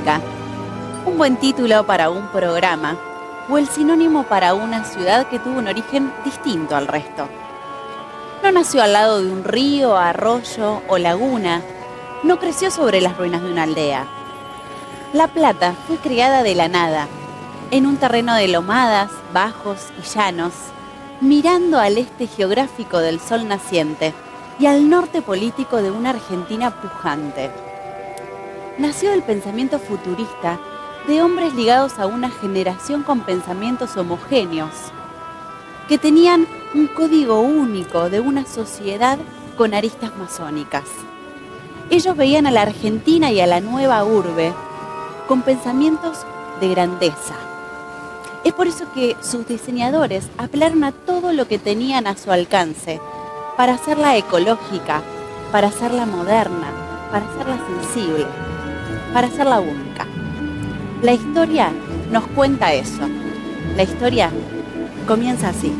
Patagónica. Un buen título para un programa, o el sinónimo para una ciudad que tuvo un origen distinto al resto. No nació al lado de un río, arroyo o laguna, no creció sobre las ruinas de una aldea. La Plata fue creada de la nada, en un terreno de lomadas, bajos y llanos, mirando al este geográfico del sol naciente y al norte político de una Argentina pujante. Nació del pensamiento futurista de hombres ligados a una generación con pensamientos homogéneos, que tenían un código único de una sociedad con aristas masónicas. Ellos veían a la Argentina y a la nueva urbe con pensamientos de grandeza. Es por eso que sus diseñadores apelaron a todo lo que tenían a su alcance para hacerla ecológica, para hacerla moderna, para hacerla sensible, para hacerla única. La historia nos cuenta eso. La historia comienza así.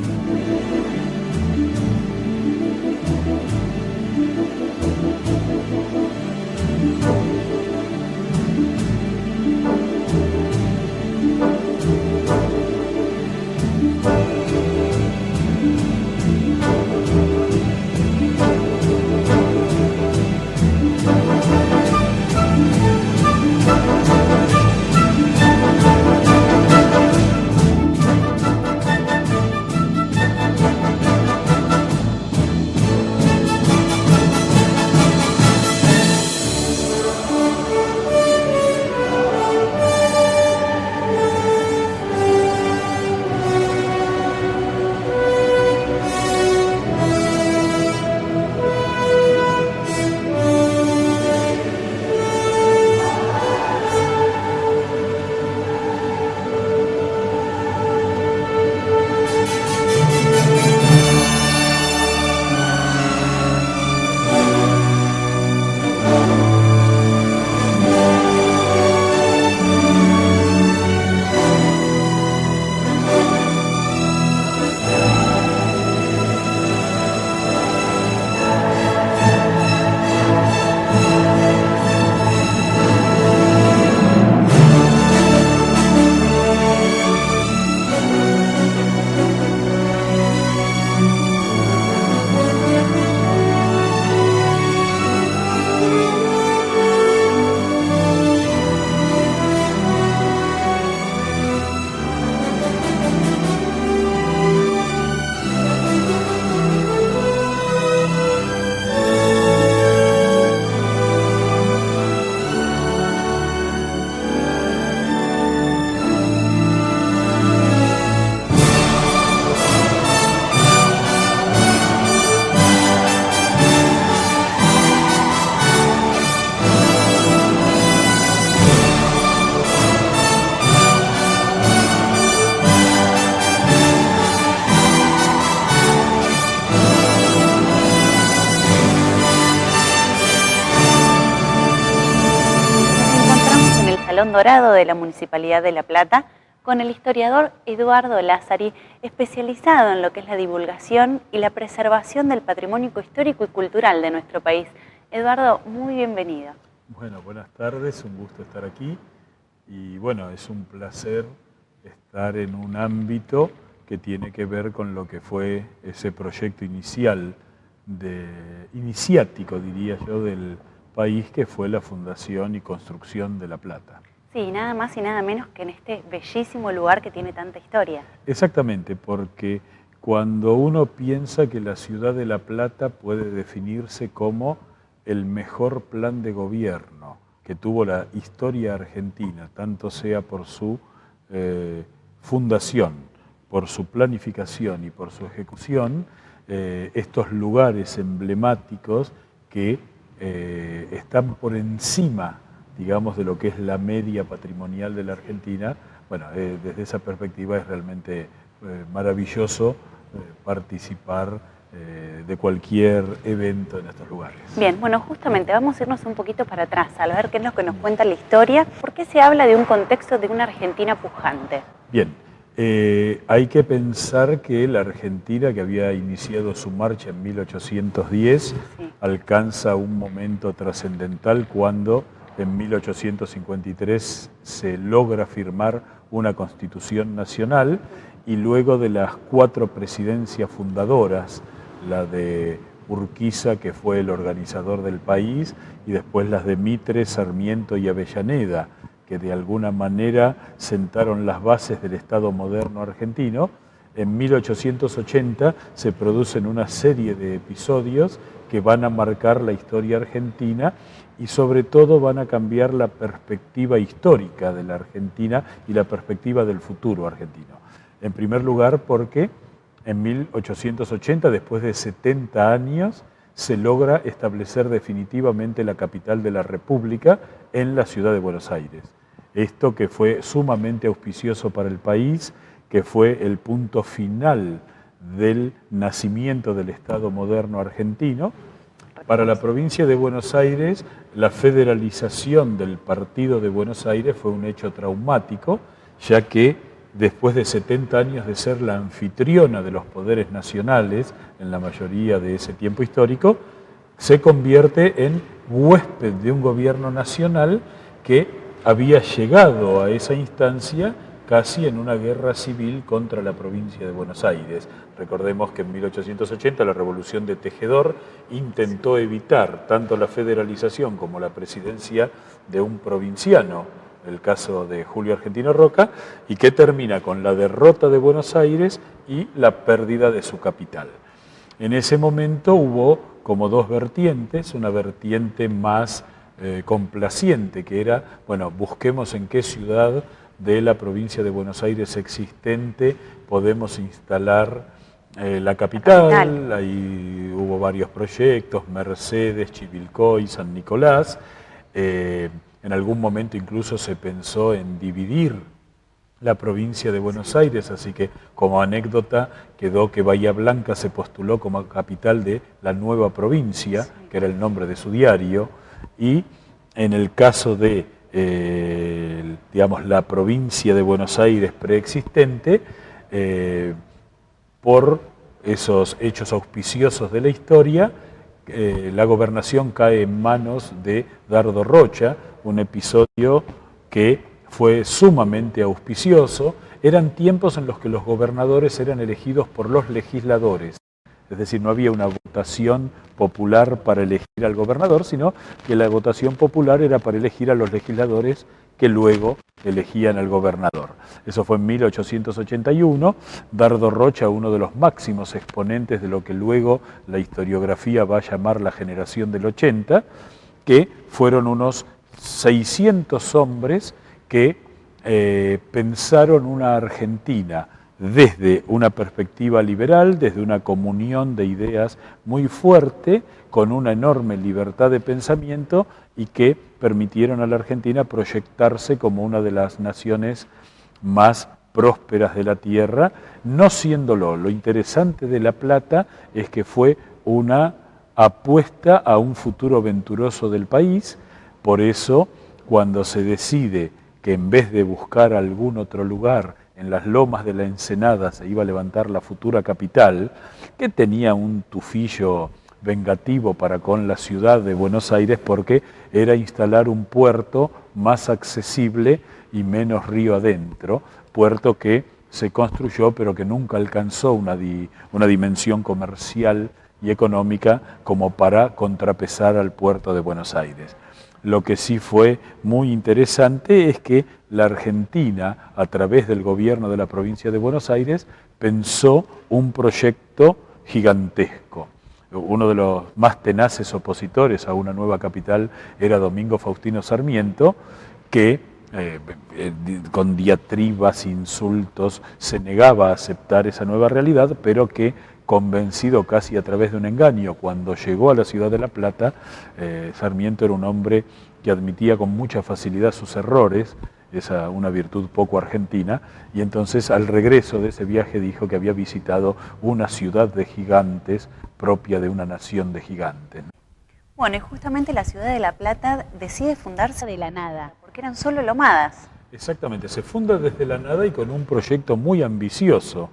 Dorado de la Municipalidad de La Plata con el historiador Eduardo Lázari, especializado en lo que es la divulgación y la preservación del patrimonio histórico y cultural de nuestro país. Eduardo, muy bienvenido. Bueno, buenas tardes, un gusto estar aquí y bueno, es un placer estar en un ámbito que tiene que ver con lo que fue ese proyecto iniciático, diría yo, del país, que fue la fundación y construcción de La Plata. Sí, nada más y nada menos que en este bellísimo lugar que tiene tanta historia. Exactamente, porque cuando uno piensa que la ciudad de La Plata puede definirse como el mejor plan de gobierno que tuvo la historia argentina, tanto sea por su fundación, por su planificación y por su ejecución, estos lugares emblemáticos que están por encima, digamos, de lo que es la media patrimonial de la Argentina. Bueno, desde esa perspectiva es realmente maravilloso participar de cualquier evento en estos lugares. Bien, bueno, justamente vamos a irnos un poquito para atrás, a ver qué es lo que nos cuenta la historia. ¿Por qué se habla de un contexto de una Argentina pujante? Bien, hay que pensar que la Argentina, que había iniciado su marcha en 1810, sí, alcanza un momento trascendental cuando en 1853 se logra firmar una constitución nacional y luego de las 4 presidencias fundadoras, la de Urquiza, que fue el organizador del país, y después las de Mitre, Sarmiento y Avellaneda, que de alguna manera sentaron las bases del Estado moderno argentino. En 1880 se producen una serie de episodios que van a marcar la historia argentina y sobre todo van a cambiar la perspectiva histórica de la Argentina y la perspectiva del futuro argentino. En primer lugar porque en 1880, después de 70 años, se logra establecer definitivamente la capital de la República en la ciudad de Buenos Aires. Esto que fue sumamente auspicioso para el país, que fue el punto final del nacimiento del Estado moderno argentino. Para la provincia de Buenos Aires, la federalización del Partido de Buenos Aires fue un hecho traumático, ya que después de 70 años de ser la anfitriona de los poderes nacionales, en la mayoría de ese tiempo histórico, se convierte en huésped de un gobierno nacional que había llegado a esa instancia casi en una guerra civil contra la provincia de Buenos Aires. Recordemos que en 1880 la Revolución de Tejedor intentó evitar tanto la federalización como la presidencia de un provinciano, el caso de Julio Argentino Roca, y que termina con la derrota de Buenos Aires y la pérdida de su capital. En ese momento hubo como 2 vertientes, una vertiente más complaciente, que era, bueno, busquemos en qué ciudad de la provincia de Buenos Aires existente podemos instalar la capital. Ahí hubo varios proyectos, Mercedes, Chivilcoy, San Nicolás. En algún momento incluso se pensó en dividir la provincia de Buenos Aires, así que como anécdota quedó que Bahía Blanca se postuló como capital de la nueva provincia, que era el nombre de su diario, y en el caso de digamos, la provincia de Buenos Aires preexistente, por esos hechos auspiciosos de la historia, la gobernación cae en manos de Dardo Rocha, un episodio que fue sumamente auspicioso. Eran tiempos en los que los gobernadores eran elegidos por los legisladores, es decir, no había una votación popular para elegir al gobernador, sino que la votación popular era para elegir a los legisladores que luego elegían al gobernador. Eso fue en 1881. Dardo Rocha, uno de los máximos exponentes de lo que luego la historiografía va a llamar la generación del 80, que fueron unos 600 hombres que pensaron una Argentina desde una perspectiva liberal, desde una comunión de ideas muy fuerte, con una enorme libertad de pensamiento y que permitieron a la Argentina proyectarse como una de las naciones más prósperas de la tierra, no siéndolo. Lo interesante de La Plata es que fue una apuesta a un futuro venturoso del país. Por eso, cuando se decide que en vez de buscar algún otro lugar, en las lomas de la Ensenada se iba a levantar la futura capital, que tenía un tufillo vengativo para con la ciudad de Buenos Aires, porque era instalar un puerto más accesible y menos río adentro, puerto que se construyó pero que nunca alcanzó una dimensión comercial y económica como para contrapesar al puerto de Buenos Aires. Lo que sí fue muy interesante es que la Argentina, a través del gobierno de la provincia de Buenos Aires, pensó un proyecto gigantesco. Uno de los más tenaces opositores a una nueva capital era Domingo Faustino Sarmiento, que con diatribas, insultos, se negaba a aceptar esa nueva realidad, pero que, convencido casi a través de un engaño, cuando llegó a la ciudad de La Plata, Sarmiento era un hombre que admitía con mucha facilidad sus errores, una virtud poco argentina, y entonces al regreso de ese viaje dijo que había visitado una ciudad de gigantes propia de una nación de gigantes. Bueno, y justamente la ciudad de La Plata decide fundarse de la nada, porque eran solo lomadas. Exactamente, se funda desde la nada y con un proyecto muy ambicioso.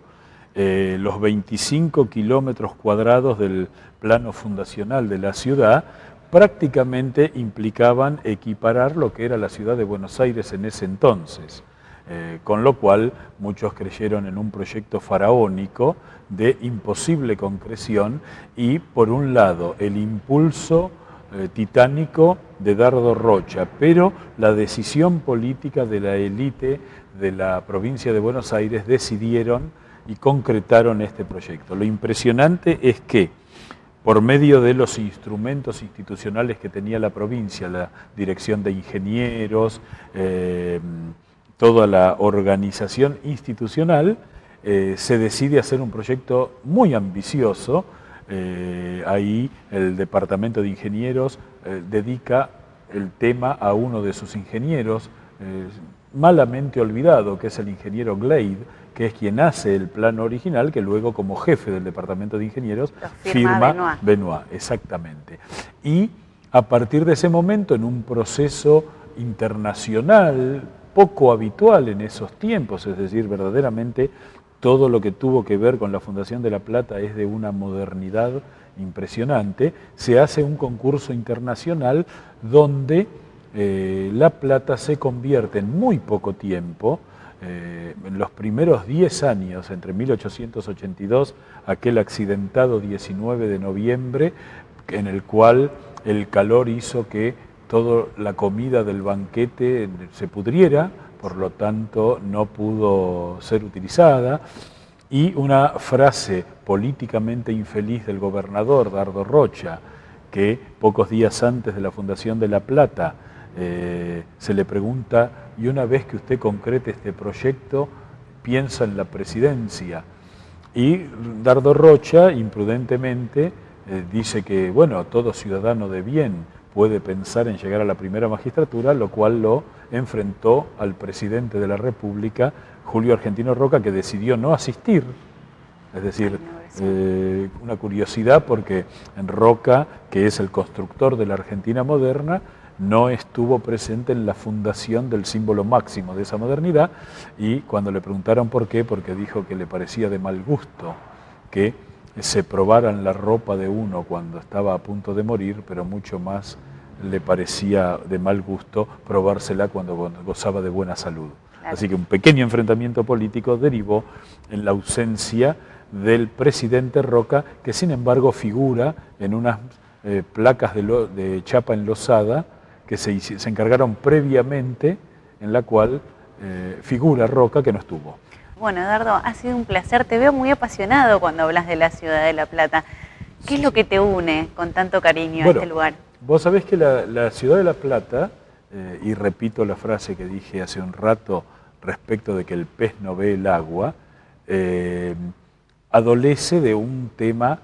Los 25 kilómetros cuadrados del plano fundacional de la ciudad prácticamente implicaban equiparar lo que era la ciudad de Buenos Aires en ese entonces. Con lo cual muchos creyeron en un proyecto faraónico de imposible concreción y, por un lado, el impulso titánico de Dardo Rocha, pero la decisión política de la élite de la provincia de Buenos Aires decidieron y concretaron este proyecto. Lo impresionante es que, por medio de los instrumentos institucionales que tenía la provincia, la dirección de ingenieros, toda la organización institucional, se decide hacer un proyecto muy ambicioso. Ahí el Departamento de Ingenieros dedica el tema a uno de sus ingenieros, malamente olvidado, que es el ingeniero Glade, que es quien hace el plano original, que luego como jefe del Departamento de Ingenieros firma Benoit, exactamente. Y a partir de ese momento, en un proceso internacional poco habitual en esos tiempos, es decir, verdaderamente todo lo que tuvo que ver con la Fundación de La Plata es de una modernidad impresionante, se hace un concurso internacional donde La Plata se convierte en muy poco tiempo, en los primeros 10 años, entre 1882, aquel accidentado 19 de noviembre, en el cual el calor hizo que toda la comida del banquete se pudriera, por lo tanto no pudo ser utilizada, y una frase políticamente infeliz del gobernador Dardo Rocha, que pocos días antes de la fundación de La Plata se le pregunta: y una vez que usted concrete este proyecto, piensa en la presidencia. Y Dardo Rocha, imprudentemente, dice que, bueno, todo ciudadano de bien puede pensar en llegar a la primera magistratura, lo cual lo enfrentó al presidente de la República, Julio Argentino Roca, que decidió no asistir. Es decir, una curiosidad, porque en Roca, que es el constructor de la Argentina moderna, no estuvo presente en la fundación del símbolo máximo de esa modernidad, y cuando le preguntaron por qué, porque dijo que le parecía de mal gusto que se probaran la ropa de uno cuando estaba a punto de morir, pero mucho más le parecía de mal gusto probársela cuando gozaba de buena salud. Claro. Así que un pequeño enfrentamiento político derivó en la ausencia del presidente Roca, que sin embargo figura en unas placas de chapa enlosada que se encargaron previamente, en la cual figura Roca, que no estuvo. Bueno, Dardo, ha sido un placer. Te veo muy apasionado cuando hablas de la ciudad de La Plata. ¿Qué es lo que te une con tanto cariño a este lugar? Vos sabés que la ciudad de La Plata, y repito la frase que dije hace un rato respecto de que el pez no ve el agua, adolece de un tema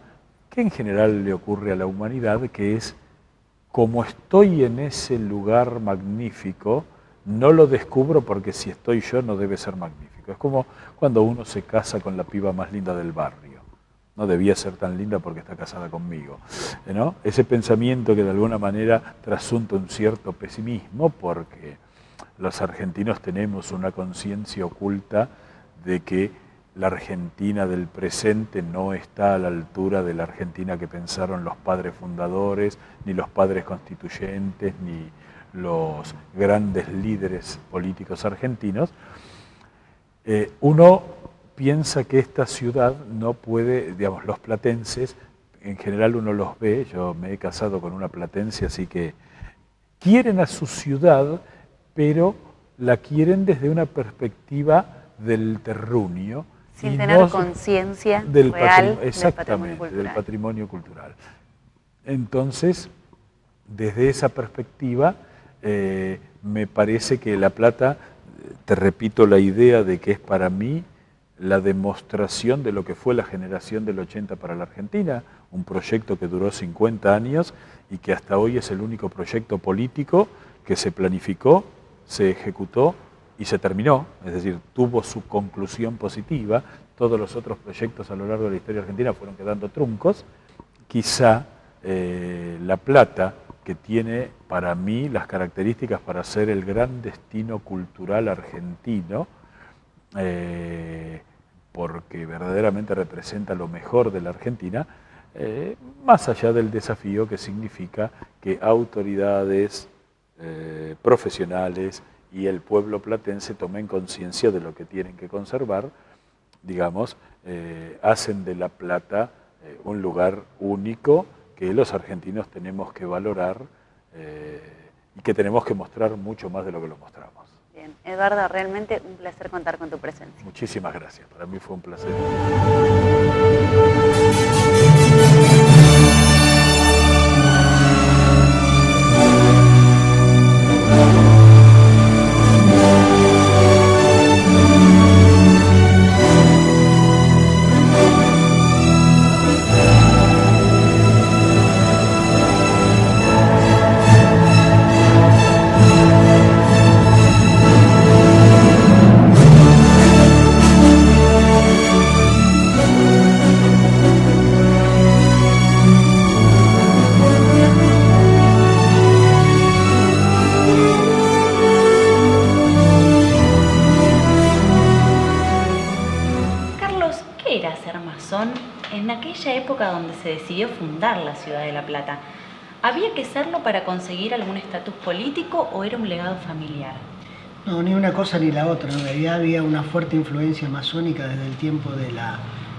que en general le ocurre a la humanidad, que es: como estoy en ese lugar magnífico, no lo descubro, porque si estoy yo no debe ser magnífico. Es como cuando uno se casa con la piba más linda del barrio. No debía ser tan linda porque está casada conmigo, ¿no? Ese pensamiento que de alguna manera trasunta un cierto pesimismo, porque los argentinos tenemos una conciencia oculta de que la Argentina del presente no está a la altura de la Argentina que pensaron los padres fundadores, ni los padres constituyentes, ni los grandes líderes políticos argentinos. Uno piensa que esta ciudad no puede, digamos, los platenses, en general uno los ve, yo me he casado con una platense, así que quieren a su ciudad, pero la quieren desde una perspectiva del terruño. Sin tener conciencia real del patrimonio cultural. Entonces, desde esa perspectiva, me parece que La Plata, te repito la idea de que es para mí la demostración de lo que fue la generación del 80 para la Argentina, un proyecto que duró 50 años y que hasta hoy es el único proyecto político que se planificó, se ejecutó y se terminó, es decir, tuvo su conclusión positiva. Todos los otros proyectos a lo largo de la historia argentina fueron quedando truncos. Quizá La Plata, que tiene para mí las características para ser el gran destino cultural argentino, porque verdaderamente representa lo mejor de la Argentina, más allá del desafío que significa que autoridades profesionales y el pueblo platense tomen conciencia de lo que tienen que conservar, digamos, hacen de La Plata un lugar único que los argentinos tenemos que valorar y que tenemos que mostrar mucho más de lo que lo mostramos. Bien, Eduardo, realmente un placer contar con tu presencia. Muchísimas gracias, para mí fue un placer. En aquella época donde se decidió fundar la ciudad de La Plata, ¿había que serlo para conseguir algún estatus político o era un legado familiar? No, ni una cosa ni la otra. En realidad había una fuerte influencia masónica desde el tiempo de la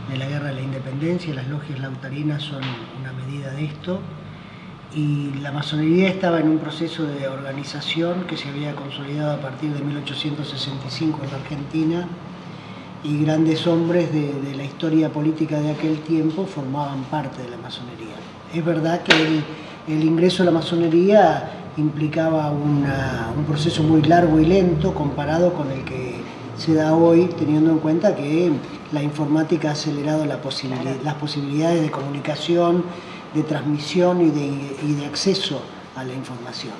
Guerra de la Independencia. Las logias lautarinas son una medida de esto. Y la masonería estaba en un proceso de organización que se había consolidado a partir de 1865 en la Argentina. Y grandes hombres de la historia política de aquel tiempo formaban parte de la masonería. Es verdad que el ingreso a la masonería implicaba un proceso muy largo y lento comparado con el que se da hoy, teniendo en cuenta que la informática ha acelerado las posibilidades de comunicación, de transmisión y de acceso a la información.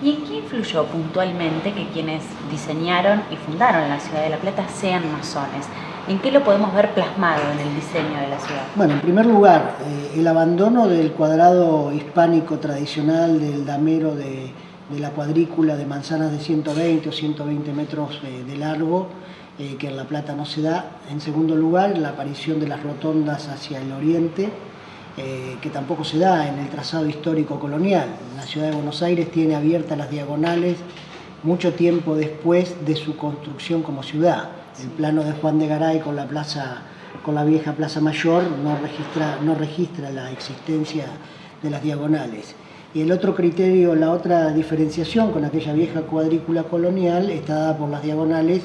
¿Y en qué influyó puntualmente que quienes diseñaron y fundaron la ciudad de La Plata sean masones? ¿En qué lo podemos ver plasmado en el diseño de la ciudad? Bueno, en primer lugar, el abandono del cuadrado hispánico tradicional del damero de la cuadrícula de manzanas de 120 o 120 metros de largo, que en La Plata no se da. En segundo lugar, la aparición de las rotondas hacia el oriente, que tampoco se da en el trazado histórico colonial. La ciudad de Buenos Aires tiene abiertas las diagonales mucho tiempo después de su construcción como ciudad. El plano de Juan de Garay con la vieja Plaza Mayor no registra la existencia de las diagonales. Y el otro criterio, la otra diferenciación con aquella vieja cuadrícula colonial está dada por las diagonales,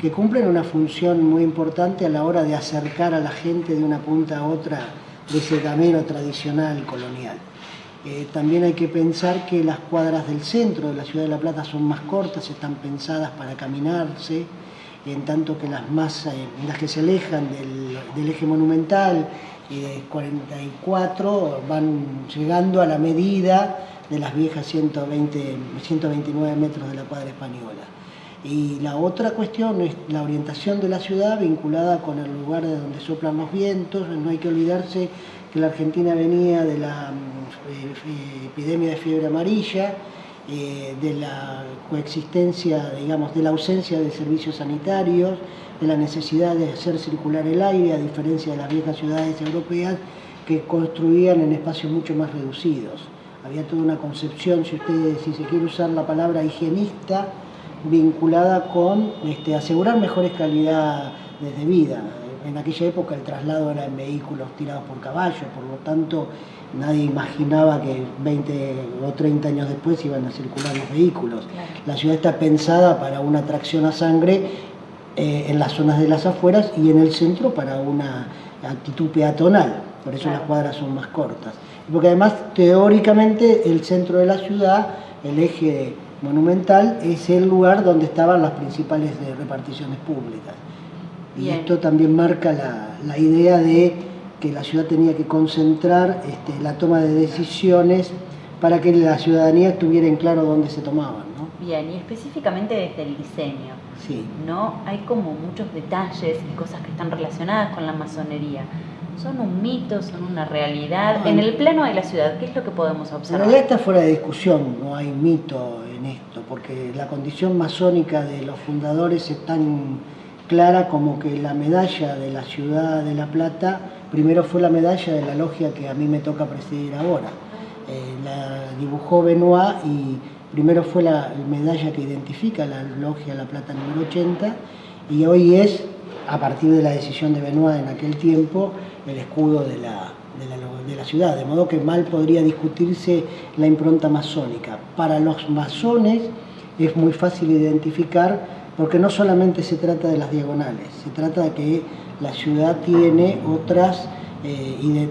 que cumplen una función muy importante a la hora de acercar a la gente de una punta a otra de ese damero tradicional colonial. También hay que pensar que las cuadras del centro de la ciudad de La Plata son más cortas, están pensadas para caminarse, en tanto que las que se alejan del eje monumental y de 44 van llegando a la medida de las viejas 129 metros de la cuadra española. Y la otra cuestión es la orientación de la ciudad vinculada con el lugar de donde soplan los vientos. No hay que olvidarse que la Argentina venía de la epidemia de fiebre amarilla, de la coexistencia, digamos, de la ausencia de servicios sanitarios, de la necesidad de hacer circular el aire, a diferencia de las viejas ciudades europeas que construían en espacios mucho más reducidos. Había toda una concepción, si se quiere usar la palabra higienista, vinculada con asegurar mejores calidades de vida. En aquella época el traslado era en vehículos tirados por caballos, por lo tanto nadie imaginaba que 20 o 30 años después iban a circular los vehículos. Claro. La ciudad está pensada para una tracción a sangre en las zonas de las afueras y en el centro para una actitud peatonal, por eso las cuadras son más cortas. Porque además teóricamente el centro de la ciudad, el eje monumental, es el lugar donde estaban las principales reparticiones públicas. Y esto también marca la idea de que la ciudad tenía que concentrar la toma de decisiones para que la ciudadanía estuviera en claro dónde se tomaban, ¿no? Bien, y específicamente desde el diseño, sí, ¿no? Hay como muchos detalles y cosas que están relacionadas con la masonería. ¿Son un mito, son una realidad? En el plano de la ciudad, ¿qué es lo que podemos observar? En realidad está fuera de discusión, no hay mito en esto, porque la condición masónica de los fundadores es tan clara como que la medalla de la ciudad de La Plata primero fue la medalla de la logia que a mí me toca presidir ahora. La dibujó Benoit y primero fue la medalla que identifica la logia La Plata número 80 y hoy es, a partir de la decisión de Benoit en aquel tiempo, el escudo de la ciudad, de modo que mal podría discutirse la impronta masónica. Para los masones es muy fácil identificar, porque no solamente se trata de las diagonales, se trata de que la ciudad tiene otras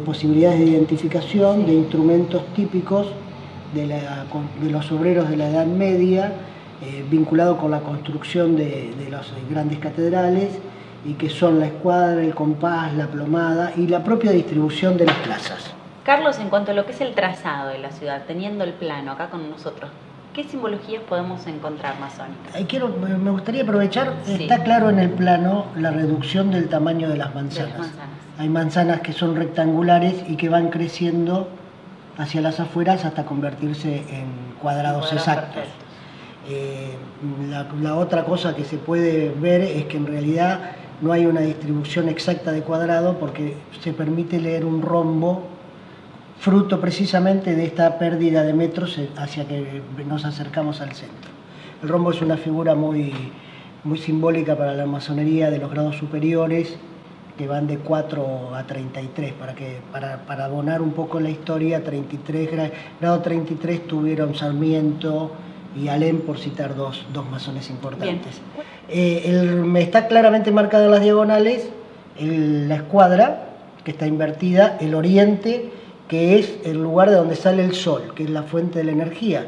posibilidades de identificación de instrumentos típicos de los obreros de la Edad Media, vinculados con la construcción de las grandes catedrales, y que son la escuadra, el compás, la plomada y la propia distribución de las plazas. Carlos, en cuanto a lo que es el trazado de la ciudad, teniendo el plano acá con nosotros, ¿qué simbologías podemos encontrar masónicas? Me gustaría aprovechar, Sí. Está claro en el plano la reducción del tamaño de las manzanas. Hay manzanas que son rectangulares y que van creciendo hacia las afueras hasta convertirse en cuadrados exactos. La otra cosa que se puede ver es que en realidad no hay una distribución exacta de cuadrado porque se permite leer un rombo, fruto precisamente de esta pérdida de metros hacia que nos acercamos al centro. El rombo es una figura muy simbólica para la masonería de los grados superiores, que van de 4 a 33, para abonar un poco la historia. Grado 33 tuvieron Sarmiento y Alem, por citar dos masones importantes. Está claramente marcada en las diagonales la escuadra, que está invertida, el oriente, que es el lugar de donde sale el sol, que es la fuente de la energía.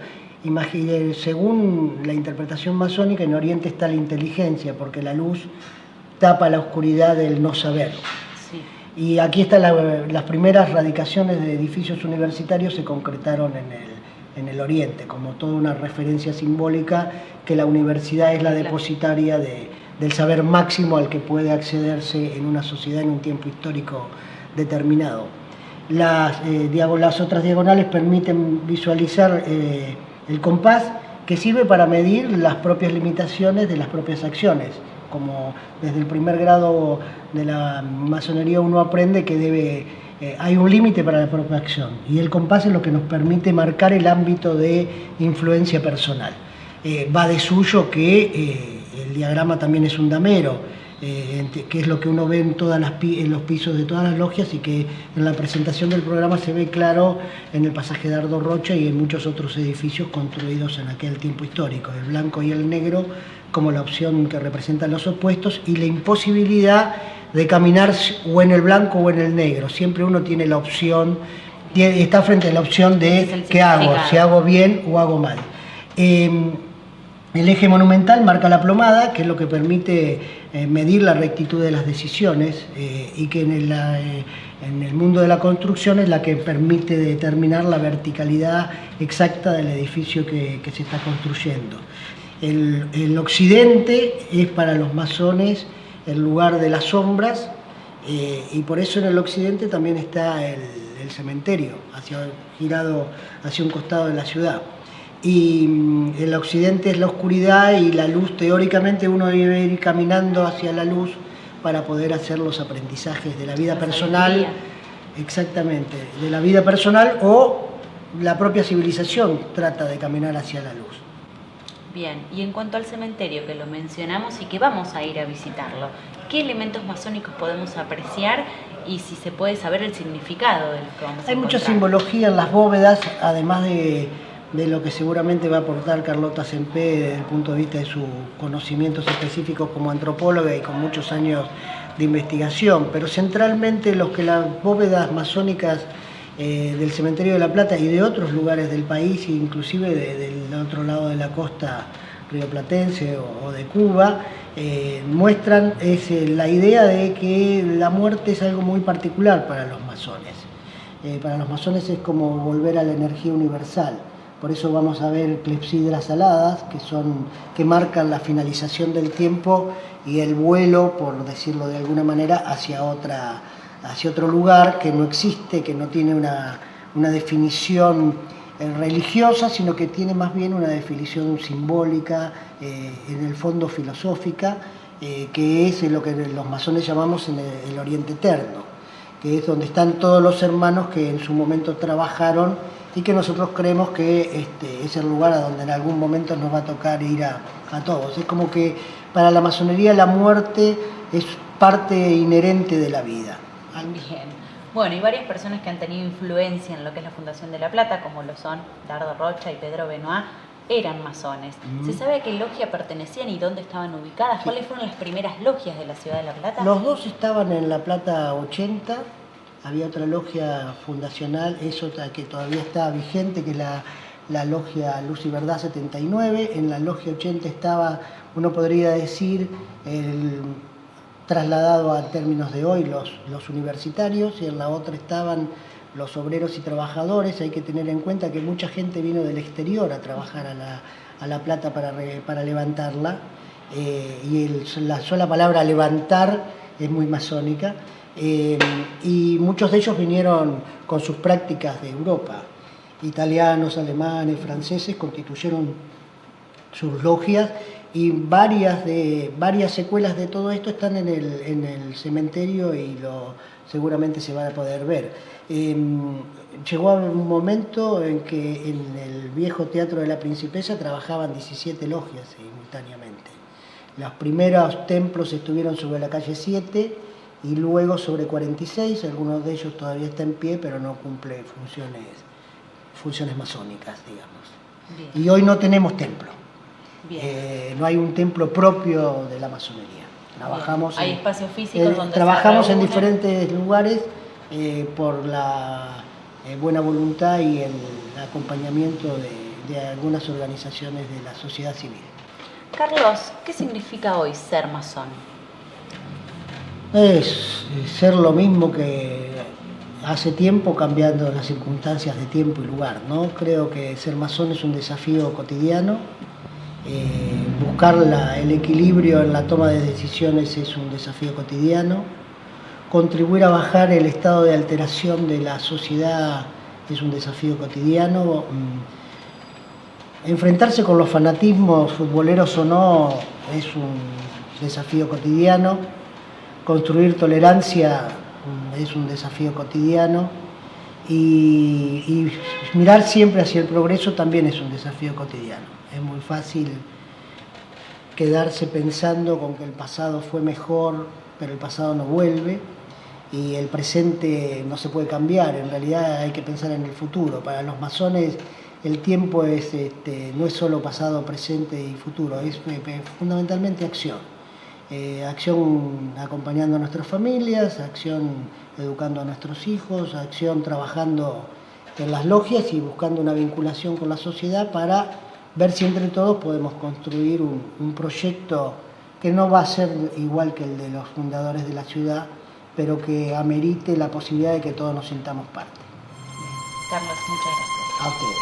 Según la interpretación masónica, en oriente está la inteligencia, porque la luz tapa la oscuridad del no saber. Sí. Y aquí están las primeras radicaciones de edificios universitarios se concretaron en el oriente, como toda una referencia simbólica, que la universidad es la depositaria del saber máximo al que puede accederse en una sociedad en un tiempo histórico determinado. Las otras diagonales permiten visualizar el compás, que sirve para medir las propias limitaciones de las propias acciones. Como desde el primer grado de la masonería uno aprende que hay un límite para la propia acción, y el compás es lo que nos permite marcar el ámbito de influencia personal. Va de suyo que el diagrama también es un damero, que es lo que uno ve en los pisos de todas las logias, y que en la presentación del programa se ve claro en el pasaje de Ardo Rocha y en muchos otros edificios construidos en aquel tiempo histórico, el blanco y el negro como la opción que representan los opuestos, y la imposibilidad de caminar o en el blanco o en el negro. Siempre uno tiene la opción, está frente a la opción de qué hago, si hago bien o hago mal. El eje monumental marca la plomada, que es lo que permite medir la rectitud de las decisiones, y que en el mundo de la construcción es la que permite determinar la verticalidad exacta del edificio que se está construyendo. El occidente es para los masones el lugar de las sombras, y por eso en el occidente también está el cementerio, girado hacia un costado de la ciudad. Y el occidente es la oscuridad, y la luz, teóricamente uno debe ir caminando hacia la luz para poder hacer los aprendizajes de la vida personal. Exactamente, de la vida personal, o la propia civilización trata de caminar hacia la luz. Bien, y en cuanto al cementerio, que lo mencionamos y que vamos a ir a visitarlo, ¿qué elementos masónicos podemos apreciar y si se puede saber el significado de los que vamos a encontrar? Hay mucha simbología en las bóvedas, además de lo que seguramente va a aportar Carlota Sempé desde el punto de vista de sus conocimientos específicos como antropóloga y con muchos años de investigación, pero centralmente las bóvedas masónicas del Cementerio de la Plata y de otros lugares del país, inclusive del otro lado de la costa rioplatense o de Cuba, muestran la idea de que la muerte es algo muy particular para los masones. Para los masones es como volver a la energía universal. Por eso vamos a ver clepsidras aladas, que marcan la finalización del tiempo y el vuelo, por decirlo de alguna manera, hacia otro lugar que no existe, que no tiene una definición religiosa, sino que tiene más bien una definición simbólica, en el fondo filosófica, que es lo que los masones llamamos el Oriente Eterno. que es donde están todos los hermanos que en su momento trabajaron y que nosotros creemos que es el lugar a donde en algún momento nos va a tocar ir a todos. Es como que para la masonería la muerte es parte inherente de la vida. Bien. Bueno, y varias personas que han tenido influencia en lo que es la Fundación de La Plata, como lo son Dardo Rocha y Pedro Benoit, eran masones. ¿Se sabe a qué logia pertenecían y dónde estaban ubicadas? Sí. ¿Cuáles fueron las primeras logias de la ciudad de La Plata? Los dos estaban en La Plata 80, había otra logia fundacional, es otra que todavía está vigente, que es la logia Luz y Verdad 79. En la logia 80 estaba, uno podría decir, trasladado a términos de hoy, los universitarios, y en la otra estaban los obreros y trabajadores. Hay que tener en cuenta que mucha gente vino del exterior a trabajar a La Plata para levantarla, y la sola palabra levantar es muy masónica, y muchos de ellos vinieron con sus prácticas de Europa. Italianos, alemanes, franceses constituyeron sus logias, y varias secuelas de todo esto están en el cementerio y seguramente se van a poder ver. Llegó un momento en que en el viejo Teatro de la Principesa trabajaban 17 logias simultáneamente. Los primeros templos estuvieron sobre la calle 7 y luego sobre 46, algunos de ellos todavía está en pie, pero no cumple funciones masónicas, digamos. Bien. Y hoy no tenemos templo. No hay un templo propio de la masonería. Trabajamos hay espacios físicos donde trabajamos en diferentes lugares por la buena voluntad y el acompañamiento de algunas organizaciones de la sociedad civil. Carlos, ¿qué significa hoy ser masón? Es ser lo mismo que hace tiempo, cambiando las circunstancias de tiempo y lugar, ¿no? Creo que ser masón es un desafío cotidiano. Buscar el equilibrio en la toma de decisiones es un desafío cotidiano. Contribuir a bajar el estado de alteración de la sociedad es un desafío cotidiano. Enfrentarse con los fanatismos, futboleros o no, es un desafío cotidiano. Construir tolerancia es un desafío cotidiano. Y mirar siempre hacia el progreso también es un desafío cotidiano. Es muy fácil quedarse pensando con que el pasado fue mejor, pero el pasado no vuelve, y el presente no se puede cambiar. En realidad hay que pensar en el futuro. Para los masones el tiempo no es solo pasado, presente y futuro, es fundamentalmente acción. Acción acompañando a nuestras familias, acción educando a nuestros hijos, acción trabajando en las logias y buscando una vinculación con la sociedad para ver si entre todos podemos construir un proyecto que no va a ser igual que el de los fundadores de la ciudad, pero que amerite la posibilidad de que todos nos sintamos parte. Carlos, muchas gracias. A ustedes.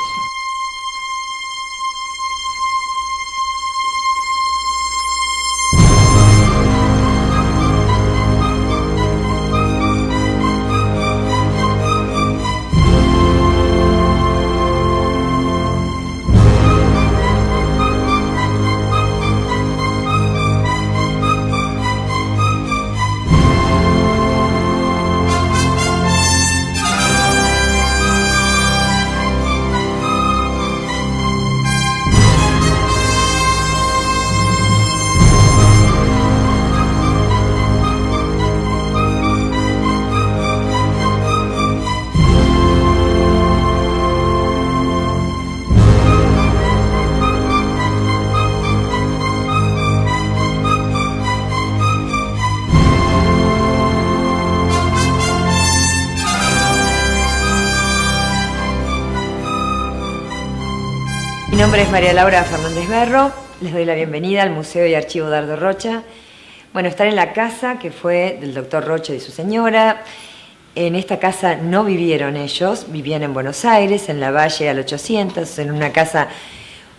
Mi nombre es María Laura Fernández Berro, les doy la bienvenida al Museo y Archivo Dardo Rocha. Bueno, estar en la casa que fue del doctor Rocha y su señora. En esta casa no vivieron ellos, vivían en Buenos Aires, en la Valle al 800, en una casa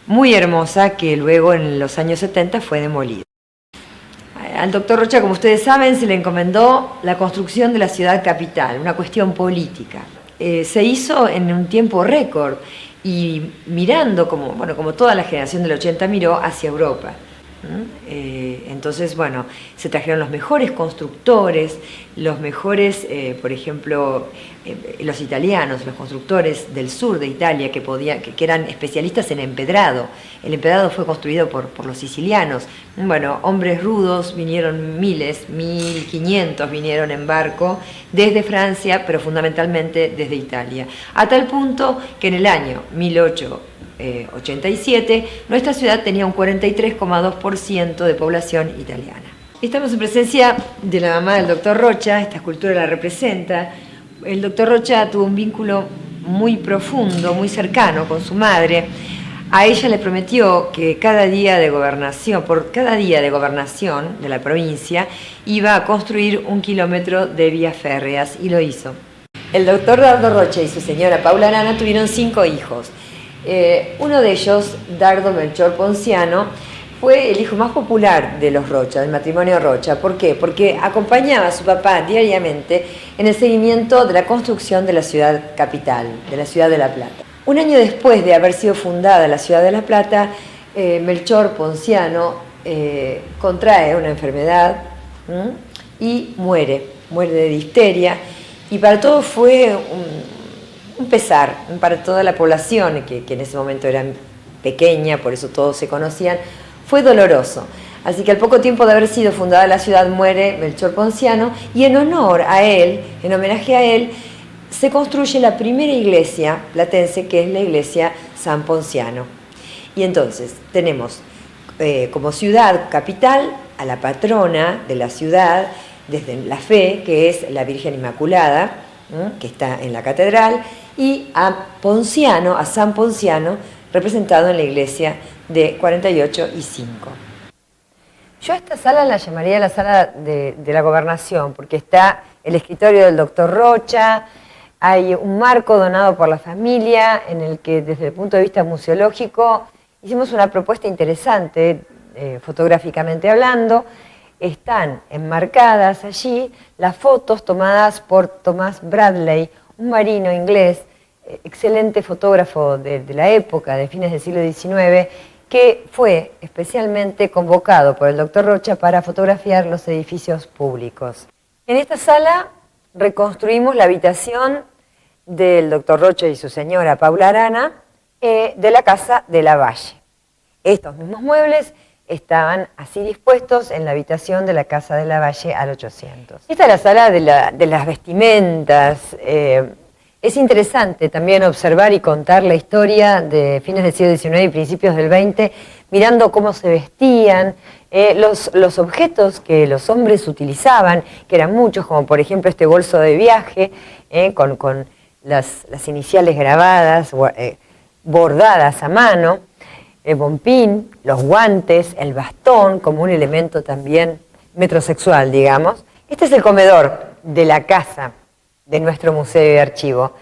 muy hermosa que luego en los años 70 fue demolida. Al doctor Rocha, como ustedes saben, se le encomendó la construcción de la ciudad capital, una cuestión política. Se hizo en un tiempo récord y mirando, como toda la generación del 80 miró hacia Europa. Entonces, bueno, se trajeron los mejores constructores, los mejores, por ejemplo, los italianos, los constructores del sur de Italia que eran especialistas en empedrado. El empedrado fue construido por los sicilianos. Bueno, hombres rudos vinieron miles, 1500 vinieron en barco desde Francia, pero fundamentalmente desde Italia. A tal punto que en el año 1887 nuestra ciudad tenía un 43,2% de población italiana. Estamos en presencia de la mamá del doctor Rocha, esta escultura la representa. El doctor Rocha tuvo un vínculo muy profundo, muy cercano con su madre. A ella le prometió que por cada día de gobernación de la provincia, iba a construir 1 kilómetro de vías férreas, y lo hizo. El doctor Dardo Rocha y su señora Paula Arana tuvieron 5 hijos. Uno de ellos, Dardo Melchor Ponciano, fue el hijo más popular de los Rocha, del matrimonio Rocha. ¿Por qué? Porque acompañaba a su papá diariamente en el seguimiento de la construcción de la ciudad capital, de la ciudad de La Plata. Un año después de haber sido fundada la ciudad de La Plata, Melchor Ponciano contrae una enfermedad y muere de difteria, y para todos fue un pesar, para toda la población, que en ese momento era pequeña, por eso todos se conocían. Fue doloroso. Así que al poco tiempo de haber sido fundada la ciudad muere Melchor Ponciano, y en honor a él, en homenaje a él, se construye la primera iglesia platense, que es la iglesia San Ponciano. Y entonces tenemos como ciudad capital a la patrona de la ciudad desde la fe, que es la Virgen Inmaculada, que está en la catedral, y a Ponciano, a San Ponciano, representado en la iglesia de 48 y 5. Yo a esta sala la llamaría la sala de la gobernación, porque está el escritorio del doctor Rocha, hay un marco donado por la familia en el que desde el punto de vista museológico hicimos una propuesta interesante, fotográficamente hablando. Están enmarcadas allí las fotos tomadas por Thomas Bradley, un marino inglés, excelente fotógrafo de la época, de fines del siglo XIX, que fue especialmente convocado por el doctor Rocha para fotografiar los edificios públicos. En esta sala reconstruimos la habitación del doctor Rocha y su señora Paula Arana de la casa de Lavalle. Estos mismos muebles estaban así dispuestos en la habitación de la casa de Lavalle al 800. Esta es la sala de las vestimentas. Es interesante también observar y contar la historia de fines del siglo XIX y principios del XX, mirando cómo se vestían, los objetos que los hombres utilizaban, que eran muchos, como por ejemplo este bolso de viaje, con las iniciales grabadas, bordadas a mano, el bombín, los guantes, el bastón, como un elemento también metrosexual, digamos. Este es el comedor de la casa de nuestro museo y archivo.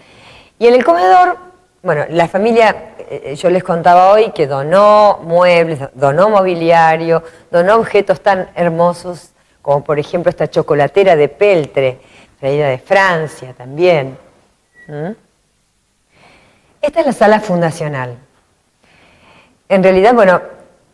Y en el comedor, bueno, la familia, yo les contaba hoy que donó muebles, donó mobiliario, donó objetos tan hermosos como por ejemplo esta chocolatera de peltre, traída de Francia también. Esta es la sala fundacional. En realidad, bueno,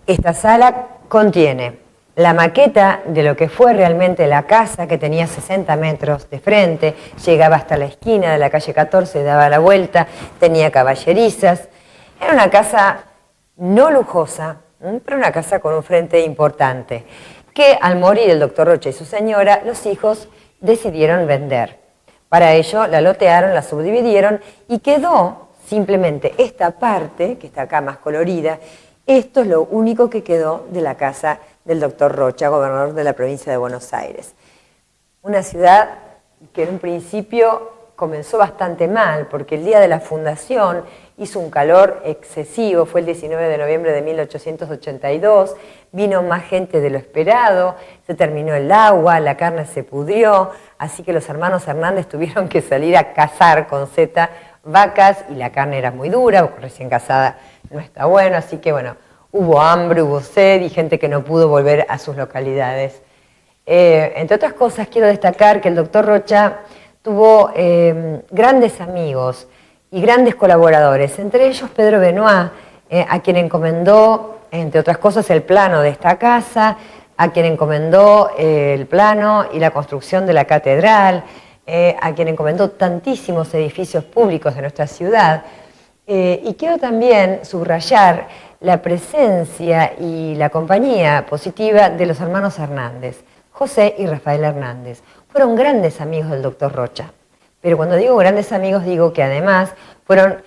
esta sala contiene la maqueta de lo que fue realmente la casa, que tenía 60 metros de frente, llegaba hasta la esquina de la calle 14, daba la vuelta, tenía caballerizas. Era una casa no lujosa, pero una casa con un frente importante, que al morir el doctor Rocha y su señora, los hijos decidieron vender. Para ello la lotearon, la subdividieron y quedó simplemente esta parte, que está acá más colorida. Esto es lo único que quedó de la casa del doctor Rocha, gobernador de la provincia de Buenos Aires. Una ciudad que en un principio comenzó bastante mal, porque el día de la fundación hizo un calor excesivo, fue el 19 de noviembre de 1882, vino más gente de lo esperado, se terminó el agua, la carne se pudrió, así que los hermanos Hernández tuvieron que salir a cazar con Z vacas, y la carne era muy dura, porque recién cazada no está bueno, así que bueno, hubo hambre, hubo sed y gente que no pudo volver a sus localidades. Entre otras cosas, quiero destacar que el doctor Rocha tuvo grandes amigos y grandes colaboradores, entre ellos Pedro Benoit, a quien encomendó entre otras cosas, el plano de esta casa, a quien encomendó el plano y la construcción de la catedral, a quien encomendó tantísimos edificios públicos de nuestra ciudad. Y quiero también subrayar la presencia y la compañía positiva de los hermanos Hernández, José y Rafael Hernández. Fueron grandes amigos del doctor Rocha, pero cuando digo grandes amigos digo que además fueron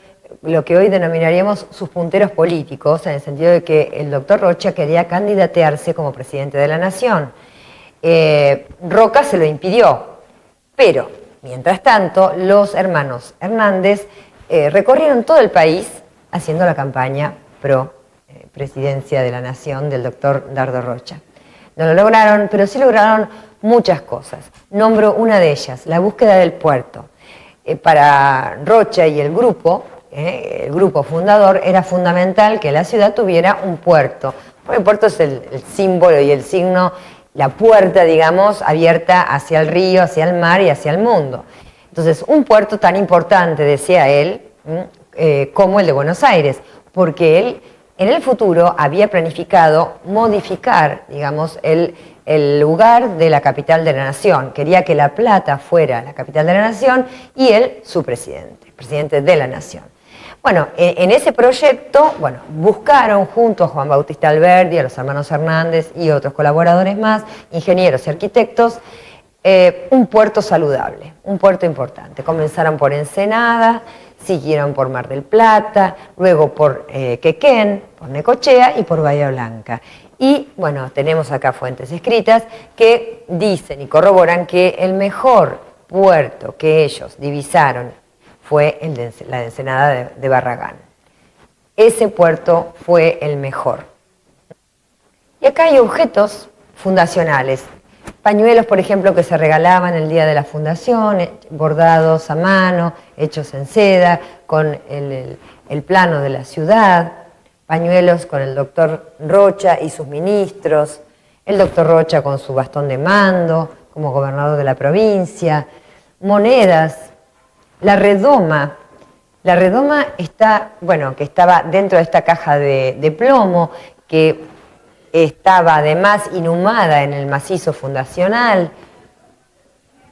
lo que hoy denominaríamos sus punteros políticos, en el sentido de que el doctor Rocha quería candidatearse como presidente de la Nación. Roca se lo impidió, pero mientras tanto los hermanos Hernández recorrieron todo el país haciendo la campaña pro presidencia de la Nación del doctor Dardo Rocha. No lo lograron, pero sí lograron muchas cosas. Nombro una de ellas, la búsqueda del puerto. Para Rocha y el grupo fundador, era fundamental que la ciudad tuviera un puerto. Porque el puerto es el símbolo y el signo, la puerta, digamos, abierta hacia el río, hacia el mar y hacia el mundo. Entonces, un puerto tan importante, decía él, como el de Buenos Aires, porque él en el futuro había planificado modificar, digamos, el lugar de la capital de la nación. Quería que La Plata fuera la capital de la nación y él su presidente de la nación. Bueno, en ese proyecto, bueno, buscaron junto a Juan Bautista Alberdi, a los hermanos Hernández y otros colaboradores más, ingenieros y arquitectos, un puerto saludable, un puerto importante. Comenzaron por Ensenada, siguieron por Mar del Plata, luego por Quequén, por Necochea y por Bahía Blanca. Y bueno, tenemos acá fuentes escritas que dicen y corroboran que el mejor puerto que ellos divisaron fue el de la Ensenada de Barragán. Ese puerto fue el mejor. Y acá hay objetos fundacionales. Pañuelos, por ejemplo, que se regalaban el día de la fundación, bordados a mano, hechos en seda, con el plano de la ciudad, pañuelos con el doctor Rocha y sus ministros, el doctor Rocha con su bastón de mando como gobernador de la provincia, monedas, la redoma. La redoma está, bueno, que estaba dentro de esta caja de plomo, que estaba además inhumada en el macizo fundacional,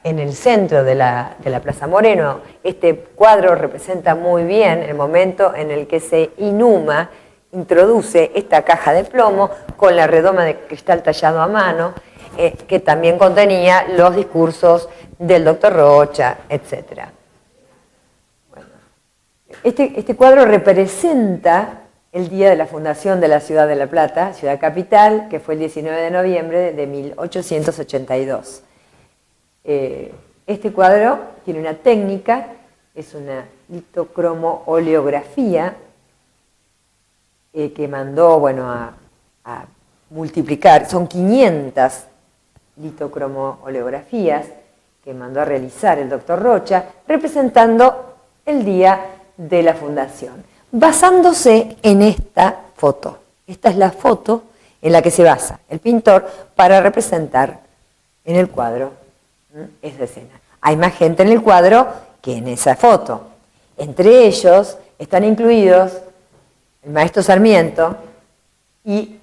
en el centro de la Plaza Moreno. Este cuadro representa muy bien el momento en el que se inhuma, introduce esta caja de plomo con la redoma de cristal tallado a mano, que también contenía los discursos del doctor Rocha, etc. Bueno, este cuadro representa el día de la fundación de la ciudad de La Plata, ciudad capital, que fue el 19 de noviembre de 1882. Este cuadro tiene una técnica, es una litocromo-oleografía que mandó, bueno, a multiplicar, son 500 litocromo-oleografías que mandó a realizar el doctor Rocha, representando el día de la fundación, basándose en esta foto. Esta es la foto en la que se basa el pintor para representar en el cuadro esa escena. Hay más gente en el cuadro que en esa foto. Entre ellos están incluidos el maestro Sarmiento y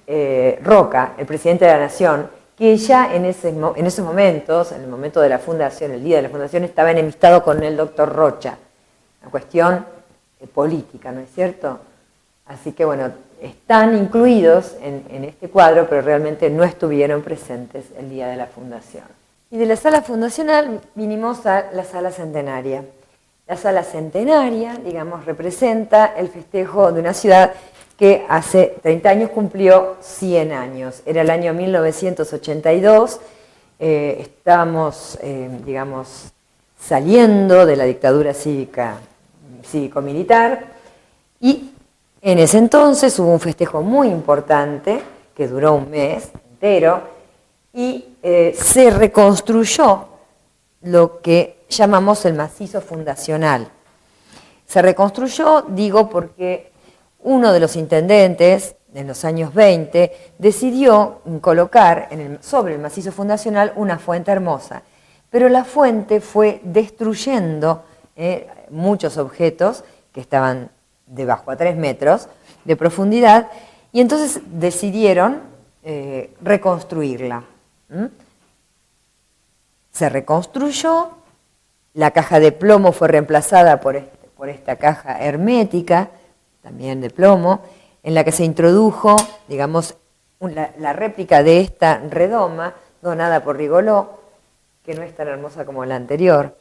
Roca, el presidente de la Nación, que ya en esos momentos, en el momento de la fundación, el día de la fundación, estaba enemistado con el doctor Rocha. Una cuestión política, ¿no es cierto? Así que bueno, están incluidos en este cuadro, pero realmente no estuvieron presentes el día de la fundación. Y de la sala fundacional vinimos a la sala centenaria. La sala centenaria, digamos, representa el festejo de una ciudad que hace 30 años cumplió 100 años. Era el año 1982, estábamos, digamos, saliendo de la dictadura cívico-militar, y en ese entonces hubo un festejo muy importante que duró un mes entero y se reconstruyó lo que llamamos el macizo fundacional. Se reconstruyó, digo, porque uno de los intendentes en los años 20 decidió colocar sobre el macizo fundacional una fuente hermosa, pero la fuente fue destruyendo muchos objetos que estaban debajo a 3 metros de profundidad, Y entonces decidieron reconstruirla. Se reconstruyó, la caja de plomo fue reemplazada por esta caja hermética, también de plomo, en la que se introdujo, digamos, la réplica de esta redoma, donada por Rigoló, que no es tan hermosa como la anterior,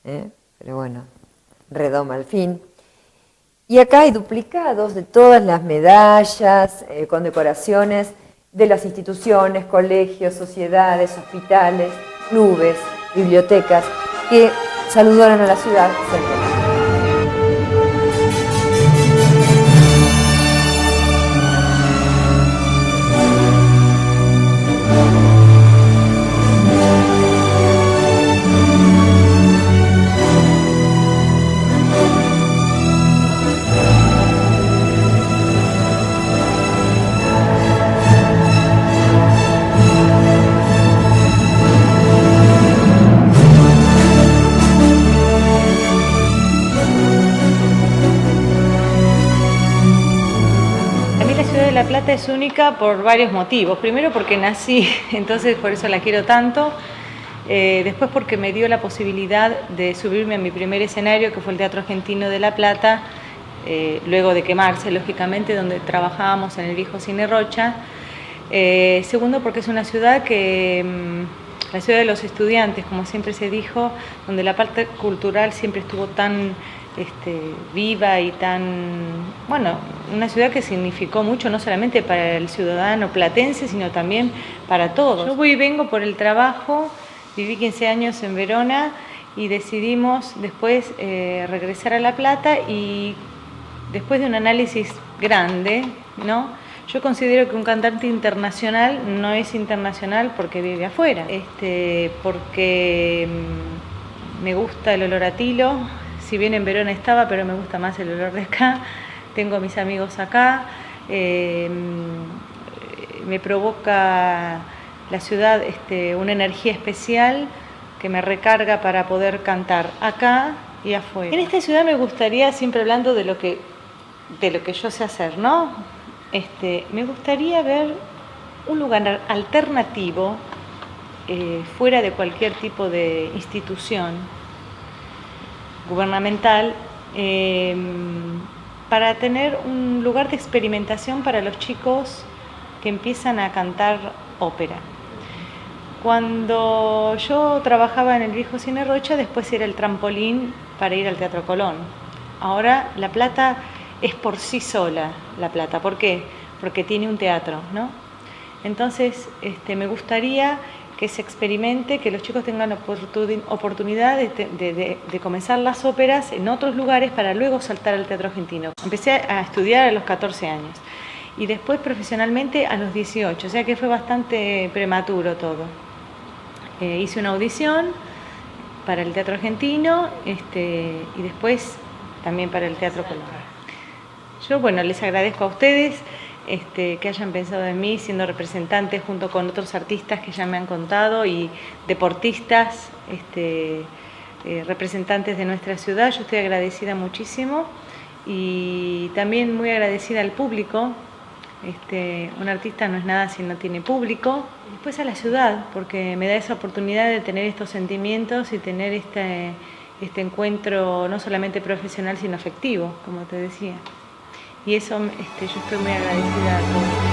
pero bueno, redoma al fin. Y acá hay duplicados de todas las medallas, condecoraciones de las instituciones, colegios, sociedades, hospitales, clubes, bibliotecas, que saludaron a la ciudad centenaria. La Plata es única por varios motivos. Primero porque nací, entonces por eso la quiero tanto. Después porque me dio la posibilidad de subirme a mi primer escenario, que fue el Teatro Argentino de La Plata, luego de quemarse, lógicamente, donde trabajábamos en el viejo Cine Rocha. Segundo porque es una ciudad que, la ciudad de los estudiantes, como siempre se dijo, donde la parte cultural siempre estuvo tan viva y tan, bueno, una ciudad que significó mucho no solamente para el ciudadano platense, sino también para todos. Yo voy y vengo por el trabajo, viví 15 años en Verona y decidimos después regresar a La Plata, y después de un análisis grande, ¿no? Yo considero que un cantante internacional no es internacional porque vive afuera, porque me gusta el olor a tilo. Si bien en Verona estaba, pero me gusta más el olor de acá. Tengo a mis amigos acá. Me provoca la ciudad una energía especial que me recarga para poder cantar acá y afuera. En esta ciudad me gustaría, siempre hablando de lo que yo sé hacer, ¿no? Me gustaría ver un lugar alternativo, fuera de cualquier tipo de institución gubernamental, para tener un lugar de experimentación para los chicos que empiezan a cantar ópera. Cuando yo trabajaba en el viejo Cine Rocha, después era el trampolín para ir al Teatro Colón. Ahora La Plata es por sí sola La Plata. ¿Por qué? Porque tiene un teatro, ¿no? Entonces, me gustaría que se experimente, que los chicos tengan oportunidad de comenzar las óperas en otros lugares para luego saltar al Teatro Argentino. Empecé a estudiar a los 14 años y después profesionalmente a los 18, o sea que fue bastante prematuro todo. Hice una audición para el Teatro Argentino y después también para el Teatro Colón. Yo, bueno, les agradezco a ustedes que hayan pensado en mí siendo representante junto con otros artistas que ya me han contado y deportistas, representantes de nuestra ciudad. Yo estoy agradecida muchísimo y también muy agradecida al público. Un artista no es nada si no tiene público. Después a la ciudad, porque me da esa oportunidad de tener estos sentimientos y tener este encuentro no solamente profesional sino afectivo, como te decía. Y eso yo estoy muy agradecida a todos.